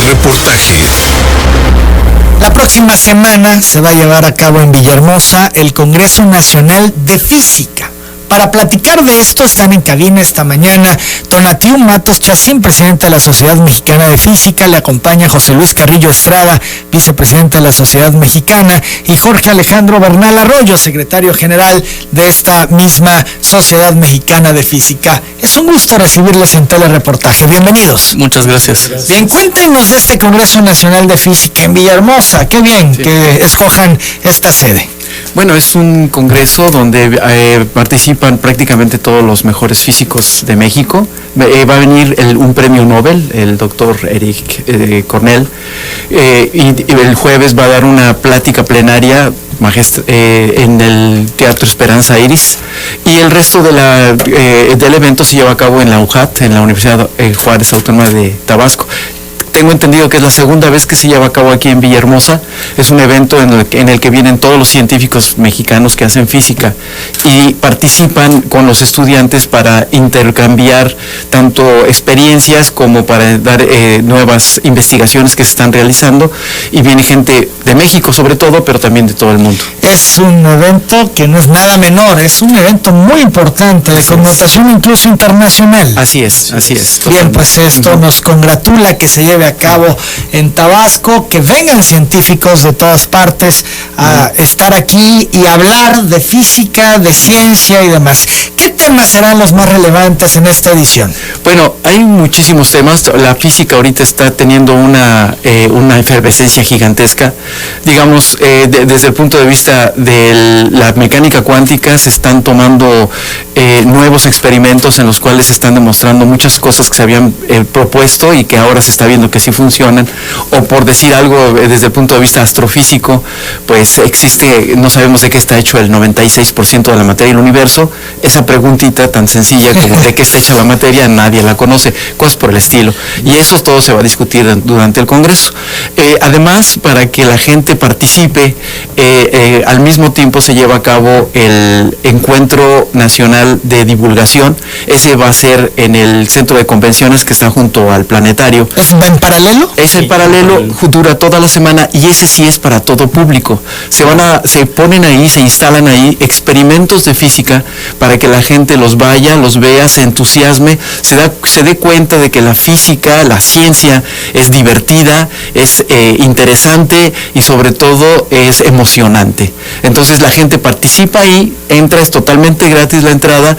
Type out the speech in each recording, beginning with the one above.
Telereportaje. La próxima semana se va a llevar a cabo en Villahermosa el Congreso Nacional de Física. Para platicar de esto están en cabina esta mañana Tonatiuh Matos Chacín, presidente de la Sociedad Mexicana de Física, le acompaña José Luis Carrillo Estrada, vicepresidente de la Sociedad Mexicana, y Jorge Alejandro Bernal Arroyo, secretario general de esta misma Sociedad Mexicana de Física. Es un gusto recibirles en Telereportaje. Bienvenidos. Muchas gracias. Bien, cuéntenos de este Congreso Nacional de Física en Villahermosa. Qué bien que escojan esta sede. Bueno, es un congreso donde participan prácticamente todos los mejores físicos de México. Va a venir un premio Nobel, el doctor Eric Cornell, y el jueves va a dar una plática plenaria en el Teatro Esperanza Iris, y el resto del evento se lleva a cabo en la UJAT, en la Universidad Juárez Autónoma de Tabasco. Tengo entendido que es la segunda vez que se lleva a cabo aquí en Villahermosa. Es un evento en el que vienen todos los científicos mexicanos que hacen física y participan con los estudiantes para intercambiar tanto experiencias como para dar nuevas investigaciones que se están realizando, y viene gente de México sobre todo, pero también de todo el mundo. Es un evento que no es nada menor, es un evento muy importante, de connotación incluso internacional. Así es. Bien, pues esto nos congratula que se lleve a cabo en Tabasco, que vengan científicos de todas partes a estar aquí y hablar de física, de ciencia y demás. ¿Qué temas serán los más relevantes en esta edición? Bueno, hay muchísimos temas. La física ahorita está teniendo una efervescencia gigantesca. Digamos, desde el punto de vista de la mecánica cuántica, se están tomando nuevos experimentos en los cuales se están demostrando muchas cosas que se habían propuesto y que ahora se está viendo que sí funcionan. O por decir algo desde el punto de vista astrofísico, pues no sabemos de qué está hecho el 96% de la materia del universo. Esa preguntita tan sencilla como de qué está hecha la materia, nadie la conoce, cosas por el estilo. Y eso todo se va a discutir durante el Congreso. Además, para que la gente participe, al mismo tiempo se lleva a cabo el Encuentro Nacional de Divulgación. Ese va a ser en el Centro de Convenciones que está junto al Planetario. ¿Es en paralelo? Es en paralelo, dura toda la semana, y ese sí es para todo público. Se ponen ahí, se instalan ahí experimentos de física para que la gente los vaya, los vea, se entusiasme, se dé cuenta de que la física, la ciencia es divertida, es interesante y sobre todo es emocionante. Entonces la gente participa ahí, entra, es totalmente gratis la entrada,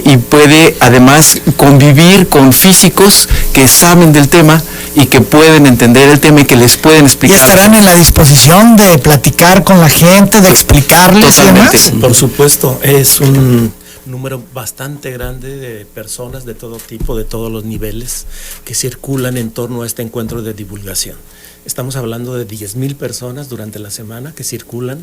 y puede además convivir con físicos que saben del tema y que pueden entender el tema y que les pueden explicar. ¿Y estarán en la disposición de platicar con la gente, de explicarles? Totalmente. Y demás? Por supuesto, es un número bastante grande de personas de todo tipo, de todos los niveles, que circulan en torno a este encuentro de divulgación. Estamos hablando de 10,000 personas durante la semana que circulan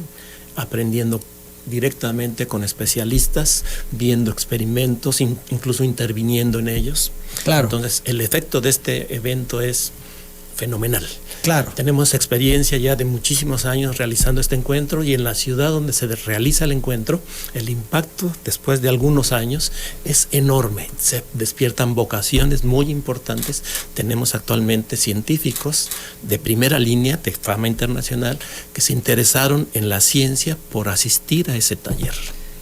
aprendiendo directamente con especialistas, viendo experimentos, incluso interviniendo en ellos. Claro. Entonces, el efecto de este evento es fenomenal. Claro. Tenemos experiencia ya de muchísimos años realizando este encuentro, y en la ciudad donde se realiza el encuentro, el impacto después de algunos años es enorme. Se despiertan vocaciones muy importantes. Tenemos actualmente científicos de primera línea, de fama internacional, que se interesaron en la ciencia por asistir a ese taller.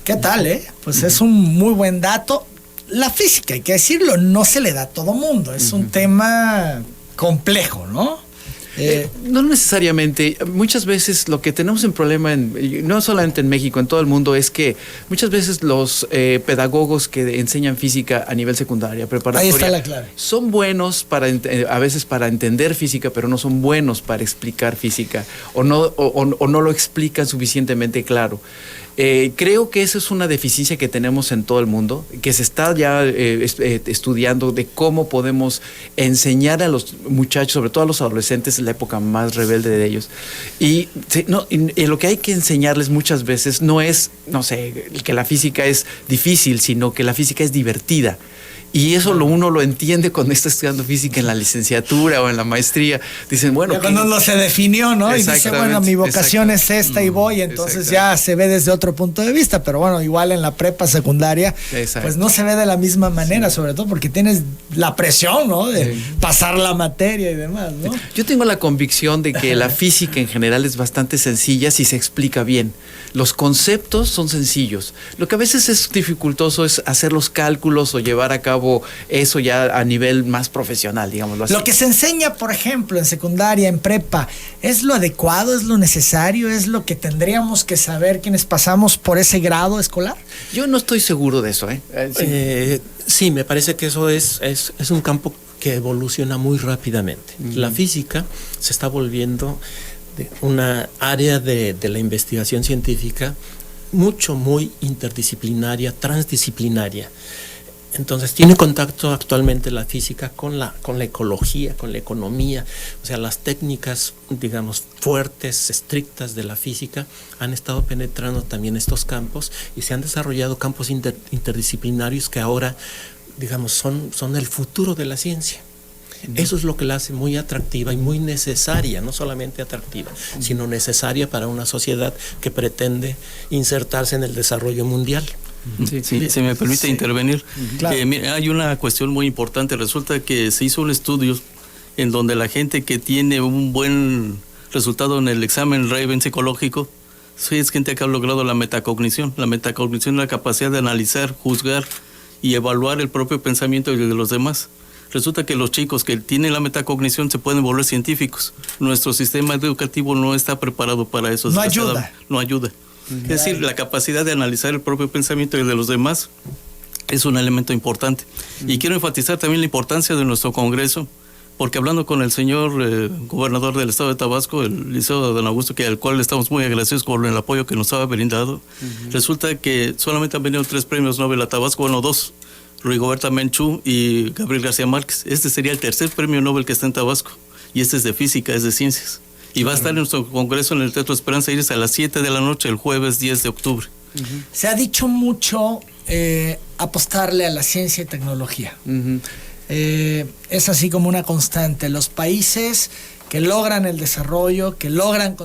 ¿Qué tal, Pues es un muy buen dato. La física, hay que decirlo, no se le da a todo mundo. Es un tema complejo, ¿no? No necesariamente. Muchas veces lo que tenemos en problema, no solamente en México, en todo el mundo, es que muchas veces los pedagogos que enseñan física a nivel secundaria, preparatoria, ahí está la clave, son buenos a veces para entender física, pero no son buenos para explicar física, o no lo explican suficientemente claro. Creo que esa es una deficiencia que tenemos en todo el mundo, que se está ya estudiando de cómo podemos enseñar a los muchachos, sobre todo a los adolescentes, la época más rebelde de ellos. Y lo que hay que enseñarles muchas veces no es, que la física es difícil, sino que la física es divertida. Y eso uno lo entiende cuando está estudiando física en la licenciatura o en la maestría. Dicen, bueno... Ya cuando uno se definió, ¿no? Y dice, bueno, mi vocación es esta y voy, entonces ya se ve desde otro punto de vista, pero bueno, igual en la prepa secundaria, pues no se ve de la misma manera, sobre todo porque tienes la presión, ¿no? De pasar la materia y demás, ¿no? Yo tengo la convicción de que la física en general es bastante sencilla si se explica bien. Los conceptos son sencillos. Lo que a veces es dificultoso es hacer los cálculos o llevar a cabo eso ya a nivel más profesional, digámoslo así. Lo que se enseña, por ejemplo, en secundaria, en prepa, ¿es lo adecuado, es lo necesario, es lo que tendríamos que saber quienes pasamos por ese grado escolar? Yo no estoy seguro de eso, Sí, me parece que eso es un campo que evoluciona muy rápidamente. La física se está volviendo una área de la investigación científica muy interdisciplinaria, transdisciplinaria. Entonces tiene contacto actualmente la física con la ecología, con la economía, o sea, las técnicas, digamos, fuertes, estrictas de la física han estado penetrando también estos campos y se han desarrollado campos interdisciplinarios que ahora, digamos, son el futuro de la ciencia. Eso es lo que la hace muy atractiva y muy necesaria, no solamente atractiva, sino necesaria para una sociedad que pretende insertarse en el desarrollo mundial. Sí, se me permite intervenir. Claro. Hay una cuestión muy importante. Resulta que se hizo un estudio en donde la gente que tiene un buen resultado en el examen Raven psicológico, es gente que ha logrado la metacognición. La metacognición es la capacidad de analizar, juzgar y evaluar el propio pensamiento de los demás. Resulta que los chicos que tienen la metacognición se pueden volver científicos. Nuestro sistema educativo no está preparado para eso. No ayuda. No ayuda. Es decir, la capacidad de analizar el propio pensamiento y de los demás es un elemento importante. Y quiero enfatizar también la importancia de nuestro Congreso, porque hablando con el señor gobernador del estado de Tabasco, el Liceo Don Augusto, al cual estamos muy agradecidos por el apoyo que nos ha brindado, resulta que solamente han venido 3 premios Nobel a Tabasco, bueno, 2, Rigoberta Menchú y Gabriel García Márquez. Este sería el tercer premio Nobel que está en Tabasco, y este es de física, es de ciencias. Y va a estar en nuestro congreso en el Teatro Esperanza Iris a las 7 de la noche, el jueves 10 de octubre. Se ha dicho mucho apostarle a la ciencia y tecnología. Es así como una constante. Los países que logran el desarrollo, que logran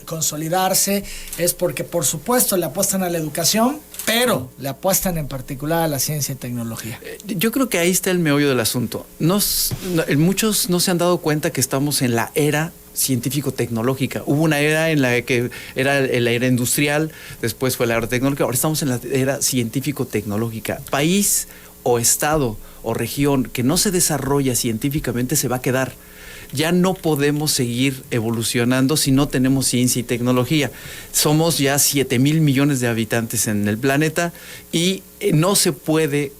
consolidarse, es porque por supuesto le apuestan a la educación, pero le apuestan en particular a la ciencia y tecnología. Yo creo que ahí está el meollo del asunto. Muchos no se han dado cuenta que estamos en la era científico-tecnológica. Hubo una era en la que era la era industrial, después fue la era tecnológica, ahora estamos en la era científico-tecnológica. País o estado o región que no se desarrolla científicamente se va a quedar. Ya no podemos seguir evolucionando si no tenemos ciencia y tecnología. Somos ya 7,000 millones de habitantes en el planeta y no se puede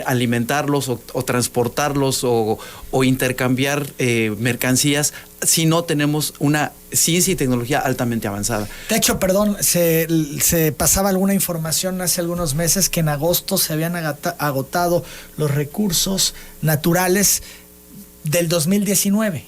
alimentarlos o transportarlos o intercambiar mercancías si no tenemos una ciencia y tecnología altamente avanzada. De hecho, perdón, se pasaba alguna información hace algunos meses que en agosto se habían agotado los recursos naturales del 2019.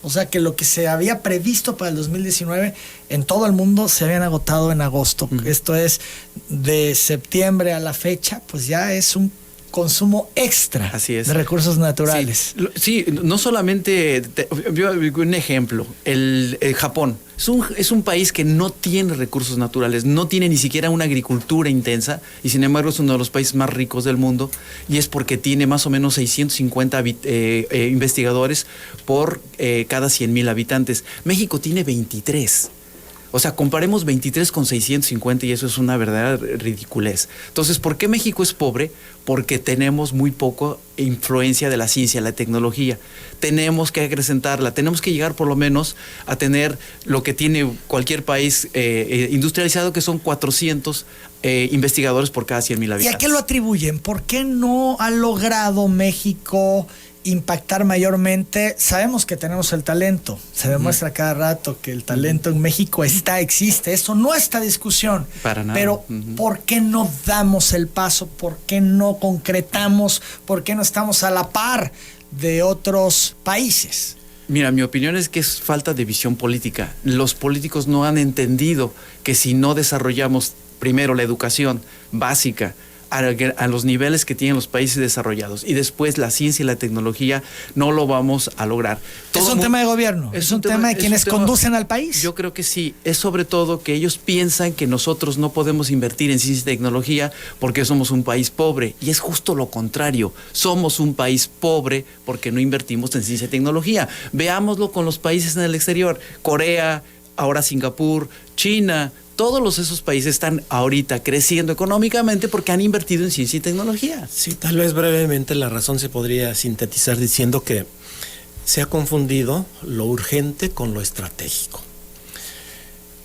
O sea que lo que se había previsto para el 2019 en todo el mundo se habían agotado en agosto. Esto es de septiembre a la fecha, pues ya es un consumo extra de recursos naturales. Sí, no solamente, un ejemplo, el Japón. Es un país que no tiene recursos naturales, no tiene ni siquiera una agricultura intensa y sin embargo es uno de los países más ricos del mundo y es porque tiene más o menos 650 investigadores por cada 100,000 habitantes. México tiene 23. O sea, comparemos 23 con 650 y eso es una verdadera ridiculez. Entonces, ¿por qué México es pobre? Porque tenemos muy poco influencia de la ciencia, la tecnología. Tenemos que acrecentarla, tenemos que llegar por lo menos a tener lo que tiene cualquier país industrializado, que son 400 investigadores por cada 100,000 habitantes. ¿Y a qué lo atribuyen? ¿Por qué no ha logrado México impactar mayormente? Sabemos que tenemos el talento, se demuestra cada rato que el talento en México existe, eso no está discusión. Para nada. Pero ¿por qué no damos el paso? ¿Por qué no concretamos? ¿Por qué no estamos a la par de otros países? Mira, mi opinión es que es falta de visión política. Los políticos no han entendido que si no desarrollamos primero la educación básica, a los niveles que tienen los países desarrollados, y después la ciencia y la tecnología, no lo vamos a lograr. ¿Es un tema de gobierno? ¿Es un tema de quienes conducen al país? Yo creo que sí. Es sobre todo que ellos piensan que nosotros no podemos invertir en ciencia y tecnología porque somos un país pobre, y es justo lo contrario. Somos un país pobre porque no invertimos en ciencia y tecnología. Veámoslo con los países en el exterior. Corea, ahora Singapur, China. Todos esos países están ahorita creciendo económicamente porque han invertido en ciencia y tecnología. Sí, tal vez brevemente la razón se podría sintetizar diciendo que se ha confundido lo urgente con lo estratégico.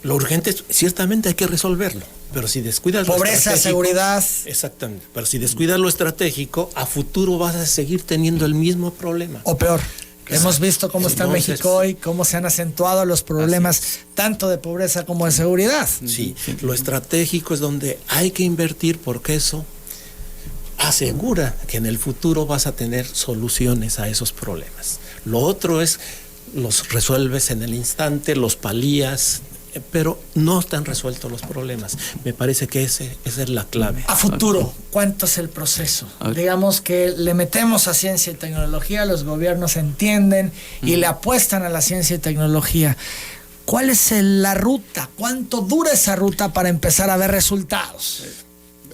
Lo urgente, ciertamente hay que resolverlo, pero si descuidas pobreza, lo estratégico... seguridad... Exactamente, pero si descuidas lo estratégico, a futuro vas a seguir teniendo el mismo problema. O peor. Hemos visto cómo está México hoy, cómo se han acentuado los problemas tanto de pobreza como de seguridad. Sí, lo estratégico es donde hay que invertir porque eso asegura que en el futuro vas a tener soluciones a esos problemas. Lo otro es, los resuelves en el instante, los palías, pero no están resueltos los problemas. Me parece que esa es la clave. A futuro, ¿cuánto es el proceso? Digamos que le metemos a ciencia y tecnología, los gobiernos entienden y le apuestan a la ciencia y tecnología. ¿Cuál es la ruta? ¿Cuánto dura esa ruta para empezar a ver resultados?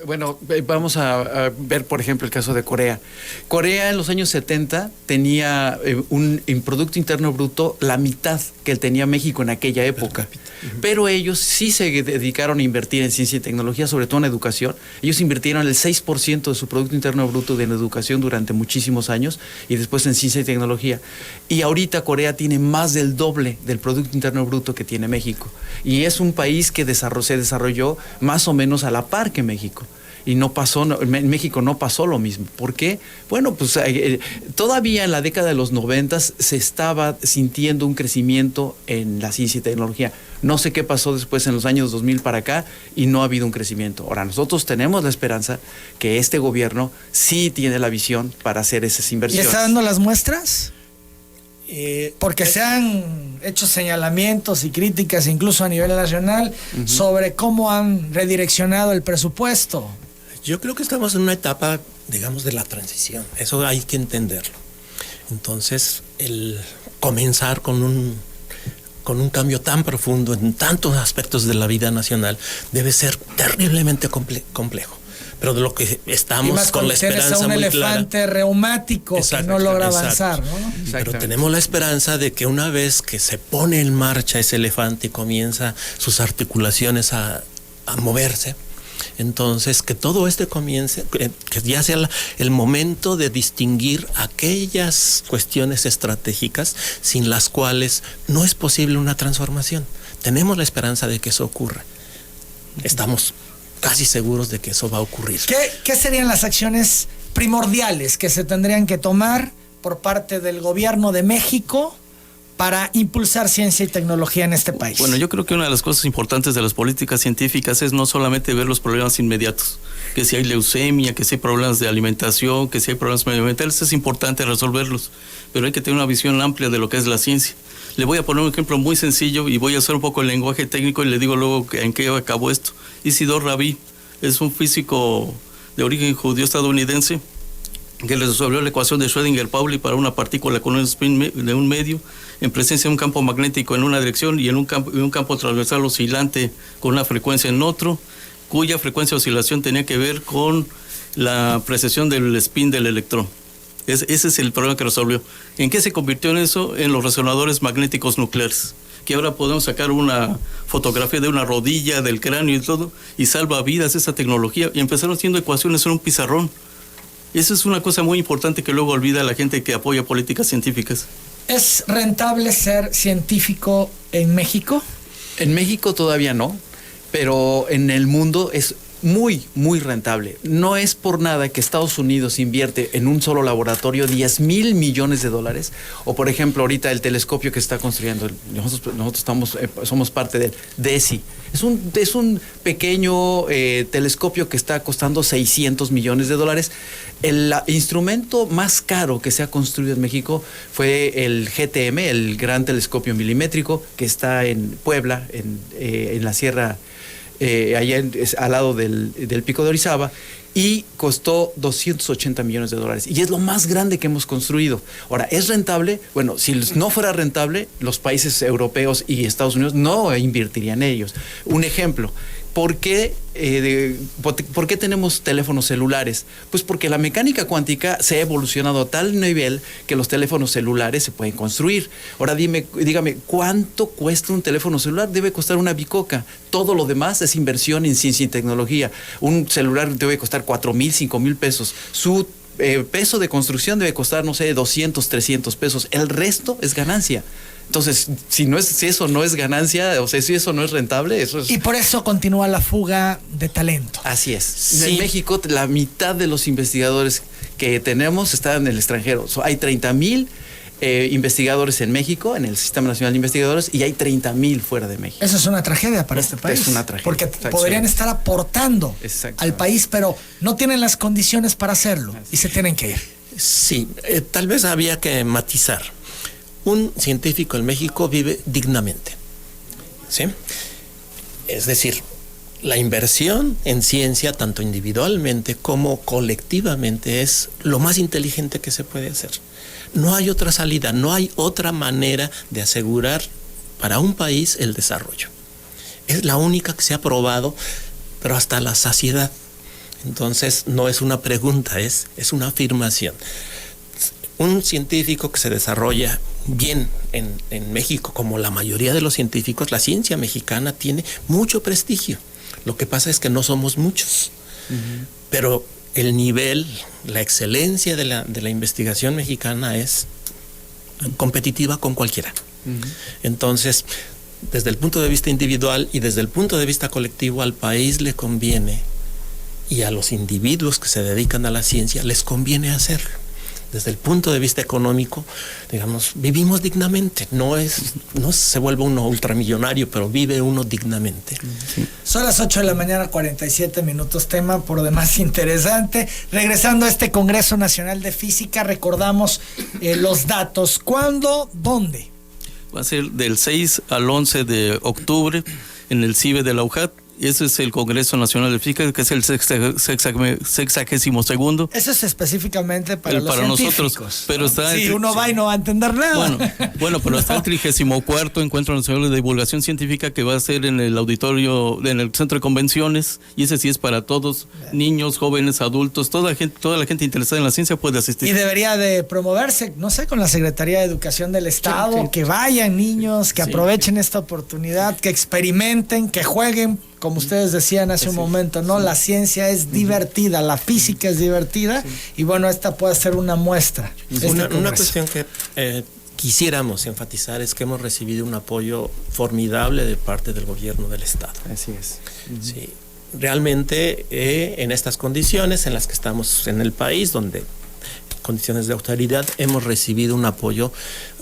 Bueno, vamos a ver, por ejemplo, el caso de Corea. Corea en los años 70 tenía un Producto Interno Bruto la mitad que tenía México en aquella época. Pero ellos sí se dedicaron a invertir en ciencia y tecnología, sobre todo en educación. Ellos invirtieron el 6% de su Producto Interno Bruto en educación durante muchísimos años, y después en ciencia y tecnología. Y ahorita Corea tiene más del doble del Producto Interno Bruto que tiene México. Y es un país que se desarrolló más o menos a la par que México. Y en México no pasó lo mismo. ¿Por qué? Bueno, pues todavía en la década de los 90 se estaba sintiendo un crecimiento en la ciencia y tecnología. No sé qué pasó después en los años 2000 para acá, y no ha habido un crecimiento. Ahora, nosotros tenemos la esperanza que este gobierno sí tiene la visión para hacer esas inversiones. ¿Y está dando las muestras? Porque se han hecho señalamientos y críticas incluso a nivel nacional sobre cómo han redireccionado el presupuesto. Yo creo que estamos en una etapa, digamos, de la transición. Eso hay que entenderlo. Entonces, el comenzar con un cambio tan profundo en tantos aspectos de la vida nacional debe ser terriblemente complejo. Pero de lo que estamos con la esperanza muy clara. Un elefante reumático que no logra avanzar, ¿no? Pero tenemos la esperanza de que una vez que se pone en marcha ese elefante y comienza sus articulaciones a moverse, entonces que todo comience, que ya sea el momento de distinguir aquellas cuestiones estratégicas sin las cuales no es posible una transformación. Tenemos la esperanza de que eso ocurra. Estamos casi seguros de que eso va a ocurrir. ¿Qué serían las acciones primordiales que se tendrían que tomar por parte del gobierno de México para impulsar ciencia y tecnología en este país? Bueno, yo creo que una de las cosas importantes de las políticas científicas es no solamente ver los problemas inmediatos, que si hay leucemia, que si hay problemas de alimentación, que si hay problemas medioambientales, es importante resolverlos, pero hay que tener una visión amplia de lo que es la ciencia. Le voy a poner un ejemplo muy sencillo y voy a hacer un poco el lenguaje técnico y le digo luego en qué acabó esto. Isidore Rabi es un físico de origen judío estadounidense que resolvió la ecuación de Schrödinger-Pauli para una partícula con un spin de un medio en presencia de un campo magnético en una dirección y en un campo transversal oscilante con una frecuencia en otro, cuya frecuencia de oscilación tenía que ver con la precesión del spin del electrón. Ese es el problema que resolvió. ¿En qué se convirtió en eso? En los resonadores magnéticos nucleares, que ahora podemos sacar una fotografía de una rodilla, del cráneo y todo, y salva vidas esa tecnología, y empezaron haciendo ecuaciones en un pizarrón. Eso es una cosa muy importante que luego olvida la gente que apoya políticas científicas. ¿Es rentable ser científico en México? En México todavía no, pero en el mundo es muy, muy rentable. No es por nada que Estados Unidos invierte en un solo laboratorio $10,000 millones. O por ejemplo, ahorita el telescopio que está construyendo, nosotros somos parte del DESI. Es un pequeño telescopio que está costando $600 millones. El instrumento más caro que se ha construido en México fue el GTM, el Gran Telescopio Milimétrico, que está en Puebla, en la sierra, allá al lado del Pico de Orizaba, y costó $280 millones. Y es lo más grande que hemos construido. Ahora, ¿es rentable? Bueno, si no fuera rentable, los países europeos y Estados Unidos no invertirían en ellos. Un ejemplo. ¿Por qué tenemos teléfonos celulares? Pues porque la mecánica cuántica se ha evolucionado a tal nivel que los teléfonos celulares se pueden construir. Ahora dígame, ¿cuánto cuesta un teléfono celular? Debe costar una bicoca. Todo lo demás es inversión en ciencia y tecnología. Un celular debe costar 4,000, 5,000 pesos. Su peso de construcción debe costar, no sé, 200, 300 pesos. El resto es ganancia. Entonces, si eso no es ganancia, o sea, si eso no es rentable, eso es... Y por eso continúa la fuga de talento. Así es. Sí. En México, la mitad de los investigadores que tenemos están en el extranjero. Hay 30,000 investigadores en México, en el Sistema Nacional de Investigadores, y hay 30,000 fuera de México. Eso es una tragedia para este país. Es una tragedia. Porque podrían estar aportando al país, pero no tienen las condiciones para hacerlo y se tienen que ir. Sí, tal vez había que matizar. Un científico en México vive dignamente, ¿sí? Es decir, la inversión en ciencia, tanto individualmente como colectivamente, es lo más inteligente que se puede hacer. No hay otra salida, no hay otra manera de asegurar para un país el desarrollo. Es la única que se ha probado, pero hasta la saciedad. Entonces, no es una pregunta, es una afirmación. Un científico que se desarrolla bien en México, como la mayoría de los científicos, la ciencia mexicana tiene mucho prestigio. Lo que pasa es que no somos muchos. Pero el nivel, la excelencia de la investigación mexicana es competitiva con cualquiera. Entonces, desde el punto de vista individual y desde el punto de vista colectivo, al país le conviene, y a los individuos que se dedican a la ciencia les conviene hacerlo. Desde el punto de vista económico, digamos, vivimos dignamente. No se vuelve uno ultramillonario, pero vive uno dignamente. Sí. Son las 8 de la mañana, 47 minutos, tema por demás interesante. Regresando a este Congreso Nacional de Física, recordamos los datos. ¿Cuándo? ¿Dónde? Va a ser del 6 al 11 de octubre en el CIBE de la UJAT. Ese es el Congreso Nacional de Física, que es el 62º. Eso es específicamente para los científicos. Nosotros, pero está sí, uno va y no va a entender nada. Bueno, pero está el 34º Encuentro Nacional de Divulgación Científica, que va a ser en el auditorio, en el Centro de Convenciones, y ese sí es para todos, niños, jóvenes, adultos, toda la gente interesada en la ciencia puede asistir. Y debería de promoverse, no sé, con la Secretaría de Educación del Estado, que vayan niños, que aprovechen esta oportunidad, que experimenten, que jueguen. Como ustedes decían hace un momento, ¿no? La ciencia es divertida, la física es divertida, y bueno, esta puede ser una muestra. Una cuestión que quisiéramos enfatizar es que hemos recibido un apoyo formidable de parte del gobierno del Estado. Así es. Sí, realmente en estas condiciones en las que estamos en el país, donde condiciones de austeridad, hemos recibido un apoyo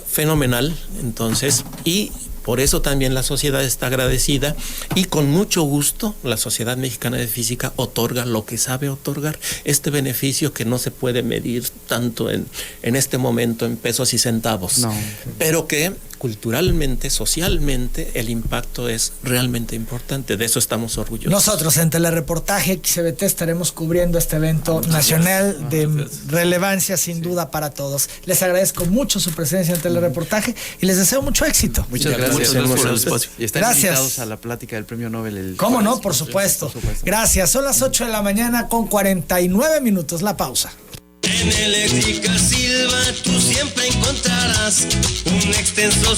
fenomenal, entonces, y por eso también la sociedad está agradecida, y con mucho gusto la Sociedad Mexicana de Física otorga lo que sabe otorgar, este beneficio que no se puede medir tanto en este momento en pesos y centavos, pero que culturalmente, socialmente, el impacto es realmente importante. De eso estamos orgullosos. Nosotros en Telereportaje XBT estaremos cubriendo este evento nacional de relevancia sin duda para todos. Les agradezco mucho su presencia en Telereportaje y les deseo mucho éxito. Muchas gracias por el espacio. Y están invitados a la plática del Premio Nobel. ¿Cómo no? Por supuesto. Gracias. Son las 8 de la mañana con 49 minutos. La pausa. En Eléctrica Silva tú siempre encontrarás un extenso